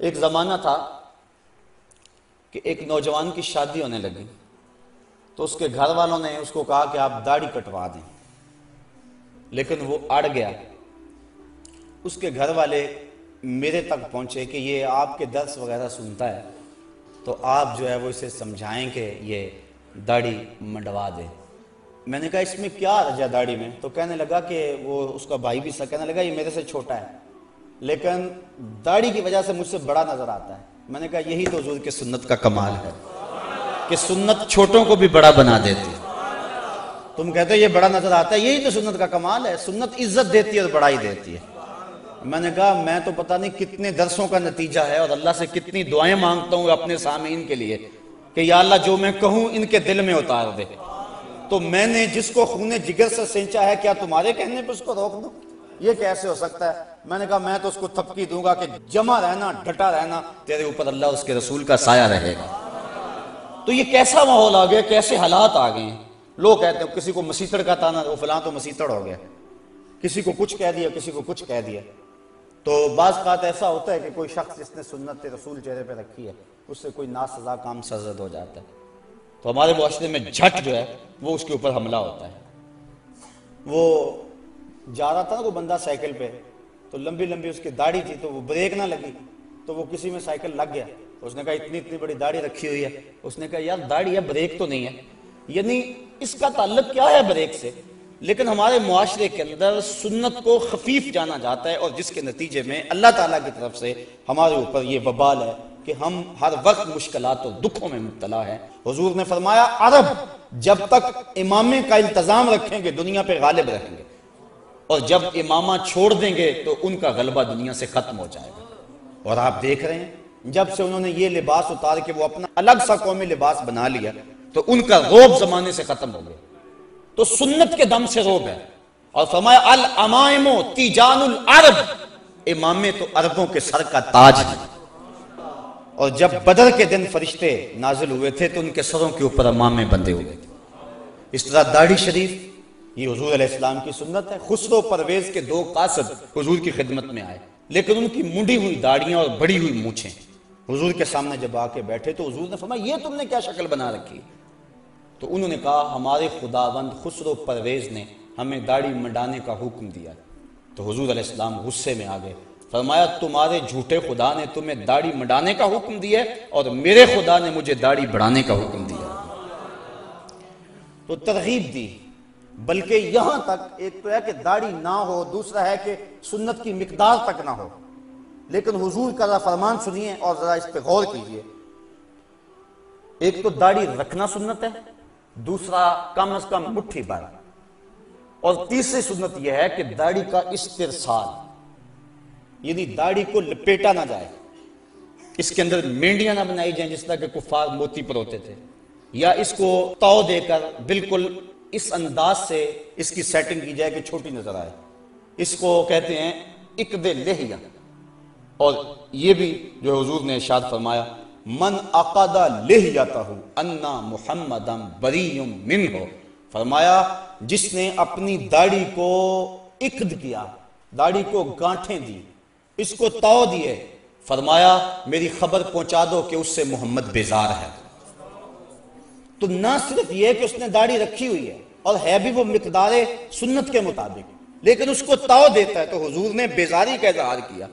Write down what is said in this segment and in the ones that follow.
ایک زمانہ تھا کہ ایک نوجوان کی شادی ہونے لگی تو اس کے گھر والوں نے اس کو کہا کہ آپ داڑھی کٹوا دیں، لیکن وہ اڑ گیا۔ اس کے گھر والے میرے تک پہنچے کہ یہ آپ کے درس وغیرہ سنتا ہے تو آپ جو ہے وہ اسے سمجھائیں کہ یہ داڑھی منڈوا دے۔ میں نے کہا اس میں کیا حرج ہے داڑھی میں؟ تو کہنے لگا کہ وہ اس کا بھائی بھی سا کہنے لگا یہ میرے سے چھوٹا ہے لیکن داڑھی کی وجہ سے مجھ سے بڑا نظر آتا ہے۔ میں نے کہا یہی تو حضور کے سنت کا کمال ہے کہ سنت چھوٹوں کو بھی بڑا بنا دیتی ہے۔ تم کہتے ہو یہ بڑا نظر آتا ہے، یہی تو سنت کا کمال ہے۔ سنت عزت دیتی ہے اور بڑائی دیتی ہے۔ میں نے کہا میں تو پتہ نہیں کتنے درسوں کا نتیجہ ہے اور اللہ سے کتنی دعائیں مانگتا ہوں اپنے سامعین کے لیے کہ یا اللہ جو میں کہوں ان کے دل میں اتار دے۔ تو میں نے جس کو خون جگر سے سینچا ہے کیا تمہارے کہنے پہ اس کو روک دوں؟ یہ کیسے ہو سکتا ہے؟ میں نے کہا میں تو اس کو تھپکی دوں گا کہ جمع رہنا، ڈٹا رہنا، تیرے اوپر اللہ اور اس کے رسول کا سایہ رہے گا۔ تو یہ کیسا ماحول آ گیا، کیسے حالات آ گئے ہیں۔ لوگ کہتے ہیں کسی کو مسیتڑ کا تانا، وہ فلاں تو مسیتڑ ہو گیا، کسی کو کچھ کہہ دیا، کسی کو کچھ کہہ دیا۔ تو بعض بات ایسا ہوتا ہے کہ کوئی شخص جس نے سنت رسول چہرے پہ رکھی ہے اس سے کوئی ناسزا کام سرزد ہو جاتا ہے تو ہمارے معاشرے میں جھٹ جو ہے وہ اس کے اوپر حملہ ہوتا ہے۔ وہ جا رہا تھا نا وہ بندہ سائیکل پہ، تو لمبی لمبی اس کی داڑھی تھی تو وہ بریک نہ لگی تو وہ کسی میں سائیکل لگ گیا۔ اس نے کہا اتنی بڑی داڑھی رکھی ہوئی ہے۔ اس نے کہا یار داڑھی ہے، بریک تو نہیں ہے، یعنی اس کا تعلق کیا ہے بریک سے؟ لیکن ہمارے معاشرے کے اندر سنت کو خفیف جانا جاتا ہے اور جس کے نتیجے میں اللہ تعالیٰ کی طرف سے ہمارے اوپر یہ وبال ہے کہ ہم ہر وقت مشکلات اور دکھوں میں مبتلا ہیں۔ حضور نے فرمایا عرب جب تک امامے کا التزام رکھیں گے دنیا پہ غالب رہیں گے، اور جب امامہ چھوڑ دیں گے تو ان کا غلبہ دنیا سے ختم ہو جائے گا۔ اور آپ دیکھ رہے ہیں جب سے انہوں نے یہ لباس اتار کے وہ اپنا الگ سا قومی لباس بنا لیا تو ان کا رعب زمانے سے ختم ہو گیا۔ تو سنت کے دم سے رعب ہے۔ اور فرمایا الامائم تیجان العرب، امامے تو عربوں کے سر کا تاج ہے۔ اور جب بدر کے دن فرشتے نازل ہوئے تھے تو ان کے سروں کے اوپر امامے بندے ہوئے تھے۔ اس طرح داڑھی شریف یہ حضور علیہ السلام کی سنت ہے۔ خسرو پرویز کے دو قاصد حضور کی خدمت میں آئے لیکن ان کی منڈی ہوئی داڑیاں اور بڑی ہوئی مونچھیں حضور کے سامنے جب آ کے بیٹھے تو حضور نے فرمایا یہ تم نے کیا شکل بنا رکھی؟ تو انہوں نے کہا ہمارے خداوند خسرو پرویز نے ہمیں داڑھی منڈانے کا حکم دیا۔ تو حضور علیہ السلام غصے میں آ گئے، فرمایا تمہارے جھوٹے خدا نے تمہیں داڑھی منڈانے کا حکم دیا اور میرے خدا نے مجھے داڑھی بڑھانے کا حکم دیا۔ تو ترغیب دی، بلکہ یہاں تک ایک تو ہے کہ داڑھی نہ ہو، دوسرا ہے کہ سنت کی مقدار تک نہ ہو۔ لیکن حضور کا ذرا فرمان سنیے اور ذرا اس پہ غور کیجئے۔ ایک تو داڑھی رکھنا سنت ہے، دوسرا کم از کم مٹھی بھر، اور تیسری سنت یہ ہے کہ داڑھی کا استرسال، یعنی داڑھی کو لپیٹا نہ جائے، اس کے اندر مینڈیاں نہ بنائی جائیں جس طرح کہ کفار موتی پر ہوتے تھے، یا اس کو تو دے کر بالکل اس انداز سے اس کی سیٹنگ کی جائے کہ چھوٹی نظر آئے۔ اس کو کہتے ہیں اقد لحیہ۔ اور یہ بھی جو حضور نے ارشاد فرمایا من عقد لحیتہ انا محمدا بریء منہ، فرمایا جس نے اپنی داڑھی کو عقد کیا، داڑھی کو گانٹھیں دی، اس کو تو دیے، فرمایا میری خبر پہنچا دو کہ اس سے محمد بیزار ہے۔ تو نہ صرف یہ کہ اس نے داڑھی رکھی ہوئی ہے اور ہے بھی وہ مقدار سنت کے مطابق، لیکن اس کو تو دیتا ہے، تو حضور نے بیزاری کا اظہار کیا۔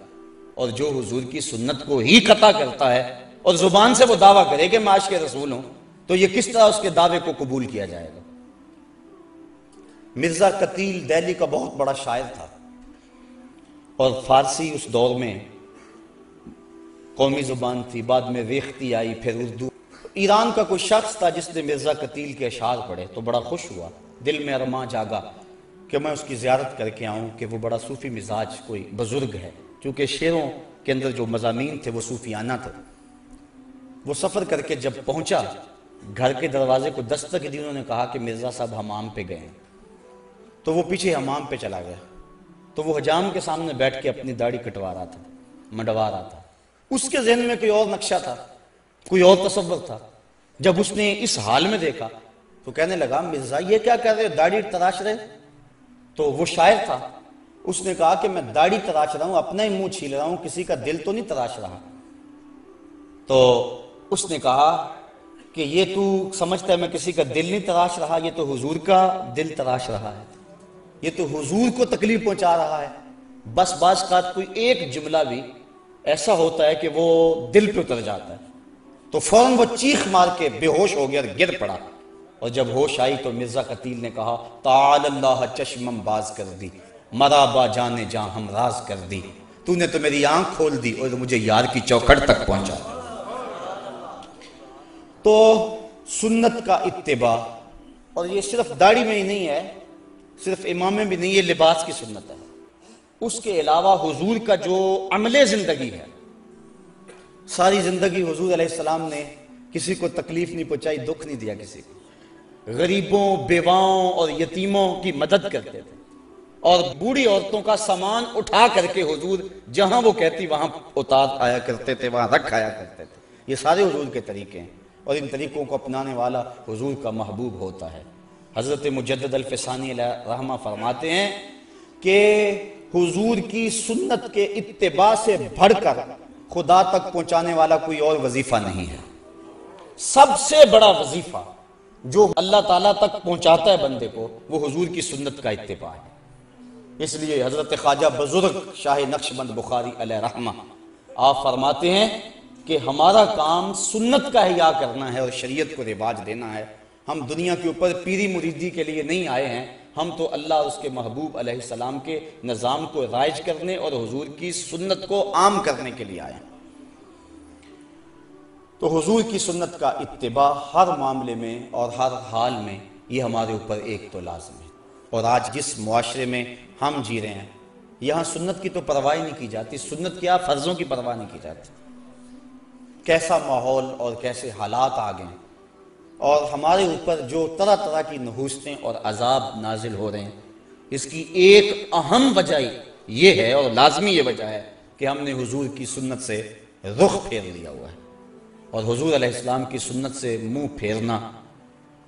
اور جو حضور کی سنت کو ہی قطع کرتا ہے اور زبان سے وہ دعویٰ کرے کہ میں عاشق کے رسول ہوں، تو یہ کس طرح اس کے دعوے کو قبول کیا جائے گا؟ مرزا قتیل دہلی کا بہت بڑا شاعر تھا اور فارسی اس دور میں قومی زبان تھی، بعد میں ریختی آئی، پھر اردو۔ ایران کا کوئی شخص تھا جس نے مرزا قتیل کے اشعار پڑھے تو بڑا خوش ہوا، دل میں ارماں جاگا کہ میں اس کی زیارت کر کے آؤں کہ وہ بڑا صوفی مزاج کوئی بزرگ ہے، کیونکہ شعروں کے اندر جو مضامین تھے وہ صوفیانہ تھے۔ وہ سفر کر کے جب پہنچا، گھر کے دروازے کو دستک دی، انہوں نے کہا کہ مرزا صاحب حمام پہ گئے ہیں، تو وہ پیچھے حمام پہ چلا گیا۔ تو وہ حجام کے سامنے بیٹھ کے اپنی داڑھی کٹوا رہا تھا، منڈوا رہا تھا۔ اس کے ذہن میں کوئی اور نقشہ تھا، کوئی اور تصور تھا۔ جب اس نے اس حال میں دیکھا تو کہنے لگا مرزا یہ کیا کر رہے ہو، داڑھی تراش رہے؟ تو وہ شاعر تھا، اس نے کہا کہ میں داڑھی تراش رہا ہوں، اپنا ہی منہ چھیل رہا ہوں، کسی کا دل تو نہیں تراش رہا۔ تو اس نے کہا کہ یہ تو سمجھتا ہے میں کسی کا دل نہیں تراش رہا، یہ تو حضور کا دل تراش رہا ہے، یہ تو حضور کو تکلیف پہنچا رہا ہے۔ بس بعض اوقات کوئی ایک جملہ بھی ایسا ہوتا ہے کہ وہ دل پہ اتر جاتا ہے، تو فوراً وہ چیخ مار کے بے ہوش ہو گیا اور گر پڑا، اور جب ہوش آئی تو مرزا قتیل نے کہا تعال اللہ چشمم باز کر دی، مرا با جانے جاں ہم راز کر دی، تو نے تو میری آنکھ کھول دی اور مجھے یار کی چوکھٹ تک پہنچا۔ تو سنت کا اتباع، اور یہ صرف داڑھی میں ہی نہیں ہے، صرف امام میں بھی نہیں، یہ لباس کی سنت ہے۔ اس کے علاوہ حضور کا جو عمل زندگی ہے، ساری زندگی حضور علیہ السلام نے کسی کو تکلیف نہیں پہنچائی، دکھ نہیں دیا کسی کو، غریبوں، بیواؤں اور یتیموں کی مدد کرتے تھے، اور بوڑھی عورتوں کا سامان اٹھا کر کے حضور جہاں وہ کہتی وہاں اتار آیا کرتے تھے، وہاں رکھ آیا کرتے تھے۔ یہ سارے حضور کے طریقے ہیں، اور ان طریقوں کو اپنانے والا حضور کا محبوب ہوتا ہے۔ حضرت مجدد الفسانی علیہ رحمہ فرماتے ہیں کہ حضور کی سنت کے اتباع سے بڑھ کر خدا تک پہنچانے والا کوئی اور وظیفہ نہیں ہے۔ سب سے بڑا وظیفہ جو اللہ تعالیٰ تک پہنچاتا ہے بندے کو، وہ حضور کی سنت کا اتباع ہے۔ اس لیے حضرت خواجہ بزرگ شاہ نقشبند بخاری علیہ رحمہ آپ فرماتے ہیں کہ ہمارا کام سنت کا احیاء کرنا ہے اور شریعت کو رواج دینا ہے۔ ہم دنیا کے اوپر پیری مریدی کے لیے نہیں آئے ہیں، ہم تو اللہ اور اس کے محبوب علیہ السلام کے نظام کو رائج کرنے اور حضور کی سنت کو عام کرنے کے لیے آئے ہیں۔ تو حضور کی سنت کا اتباع ہر معاملے میں اور ہر حال میں یہ ہمارے اوپر ایک تو لازم ہے۔ اور آج جس معاشرے میں ہم جی رہے ہیں، یہاں سنت کی تو پرواہ نہیں کی جاتی، سنت کیا فرضوں کی پرواہ نہیں کی جاتی۔ کیسا ماحول اور کیسے حالات آ گئے، اور ہمارے اوپر جو طرح طرح کی نحوستیں اور عذاب نازل ہو رہے ہیں، اس کی ایک اہم وجہ یہ ہے اور لازمی یہ وجہ ہے کہ ہم نے حضور کی سنت سے رخ پھیر لیا ہوا ہے، اور حضور علیہ السلام کی سنت سے منہ پھیرنا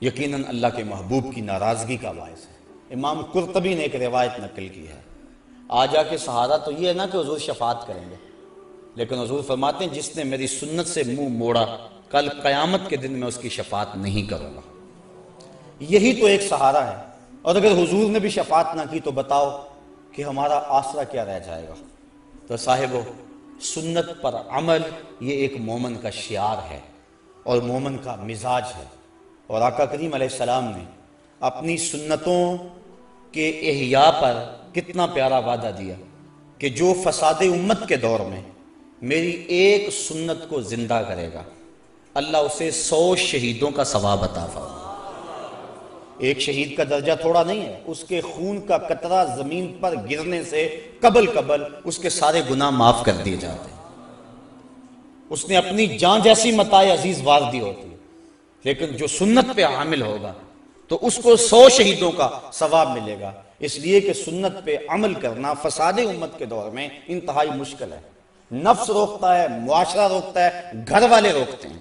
یقیناً اللہ کے محبوب کی ناراضگی کا باعث ہے۔ امام قرطبی نے ایک روایت نقل کی ہے، آج آ کے سہارا تو یہ ہے نا کہ حضور شفاعت کریں گے، لیکن حضور فرماتے ہیں جس نے میری سنت سے منہ موڑا کل قیامت کے دن میں اس کی شفاعت نہیں کروں گا۔ یہی تو ایک سہارا ہے، اور اگر حضور نے بھی شفاعت نہ کی تو بتاؤ کہ ہمارا آسرا کیا رہ جائے گا۔ تو صاحبو، سنت پر عمل یہ ایک مومن کا شعار ہے اور مومن کا مزاج ہے، اور آقا کریم علیہ السلام نے اپنی سنتوں کے احیاء پر کتنا پیارا وعدہ دیا کہ جو فساد امت کے دور میں میری ایک سنت کو زندہ کرے گا، اللہ اسے 100 شہیدوں کا ثواب عطا فرمائے۔ ایک شہید کا درجہ تھوڑا نہیں ہے، اس کے خون کا قطرہ زمین پر گرنے سے قبل اس کے سارے گناہ معاف کر دیے جاتے ہیں۔ اس نے اپنی جان جیسی متاع عزیز وار دی ہوتی ہے، لیکن جو سنت پہ عامل ہوگا تو اس کو 100 شہیدوں کا ثواب ملے گا، اس لیے کہ سنت پہ عمل کرنا فساد امت کے دور میں انتہائی مشکل ہے۔ نفس روکتا ہے، معاشرہ روکتا ہے، گھر والے روکتے ہیں۔